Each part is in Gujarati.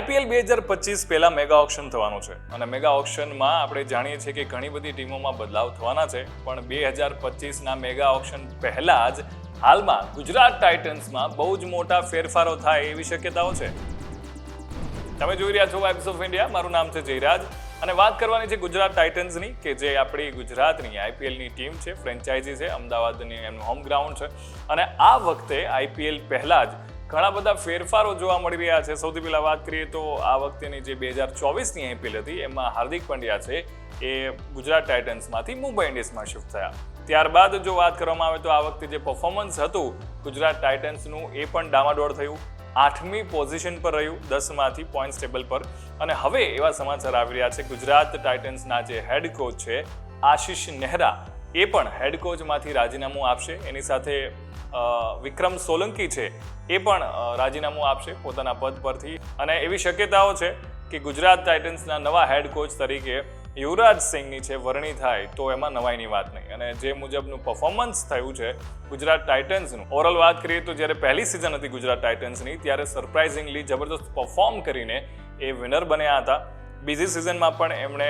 આઈપીએલ 2025 પહેલા મેગા ઓક્શન થવાનું છે અને મેગા ઓક્શનમાં આપણે જાણીએ છીએ કે ઘણી બધી ટીમોમાં બદલાવ થવાના છે, પણ 2025ના મેગા ઓક્શન પહેલા જ હાલમાં ગુજરાત ટાઇટન્સમાં બહુ જ મોટા ફેરફારો થાય એવી શક્યતાઓ છે. તમે જોઈ રહ્યા છો વાઇબ્સ ઓફ ઇન્ડિયા. મારું નામ છે જયરાજ અને વાત કરવાની છે ગુજરાત ટાઇટન્સની, કે જે આપણી ગુજરાતની આઈપીએલની ટીમ છે, ફ્રેન્ચાઇઝી છે, અમદાવાદની એમનું હોમ ગ્રાઉન્ડ છે અને આ વખતે આઈપીએલ પહેલા જ ઘણા બધા ફેરફારો જોવા મળી રહ્યા છે. સૌથી પહેલા વાત કરીએ તો આ વખતેની જે 2024ની આઈપીએલ હતી એમાં હાર્દિક પંડ્યા છે એ ગુજરાત ટાઇટન્સમાંથી મુંબઈ ઇન્ડિયન્સમાં શિફ્ટ થયા. ત્યારબાદ જો વાત કરવામાં આવે તો આ વખતે જે પરફોર્મન્સ હતું ગુજરાત ટાઇટન્સનું એ પણ ડામાડોળ થયું. 8મી પોઝિશન પર રહ્યું 10માંથી પોઈન્ટ્સ ટેબલ પર. અને હવે એવા સમાચાર આવી રહ્યા છે ગુજરાત ટાઇટન્સના જે હેડ કોચ છે આશિષ નેહરા એ પણ હેડ કોચમાંથી રાજીનામું આપશે. એની સાથે વિક્રમ સોલંકી છે એ પણ રાજીનામું આપશે પોતાના પદ પરથી. અને એવી શક્યતાઓ છે કે ગુજરાત ટાઇટન્સના નવા હેડ કોચ તરીકે યુવરાજ સિંઘની છે વરણી થાય તો એમાં નવાઈની વાત નહીં. અને જે મુજબનું પરફોર્મન્સ થયું છે ગુજરાત ટાઇટન્સનું, ઓવરઓલ વાત કરીએ તો જ્યારે પહેલી સિઝન હતી ગુજરાત ટાઇટન્સની ત્યારે સરપ્રાઇઝિંગલી જબરદસ્ત પરફોર્મ કરીને એ વિનર બન્યા હતા. બીજી સિઝનમાં પણ એમણે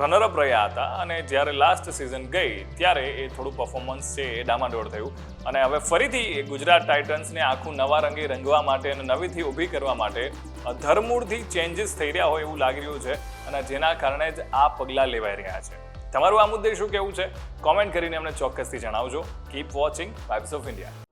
રનરઅપ રહ્યા હતા અને જ્યારે લાસ્ટ સિઝન ગઈ ત્યારે એ થોડું પરફોર્મન્સ છે એ ડામાડોળ થયું. અને હવે ફરીથી ગુજરાત ટાઇટન્સને આખું નવા રંગે રંગવા માટે અને નવીથી ઊભી કરવા માટે ધરમૂળથી ચેન્જીસ થઈ રહ્યા હોય એવું લાગી રહ્યું છે અને જેના કારણે જ આ પગલાં લેવાઈ રહ્યા છે. તમારું આ મુદ્દે શું કહેવું છે? કોમેન્ટ કરીને અમને ચોક્કસથી જણાવજો. Keep watching vibes of India.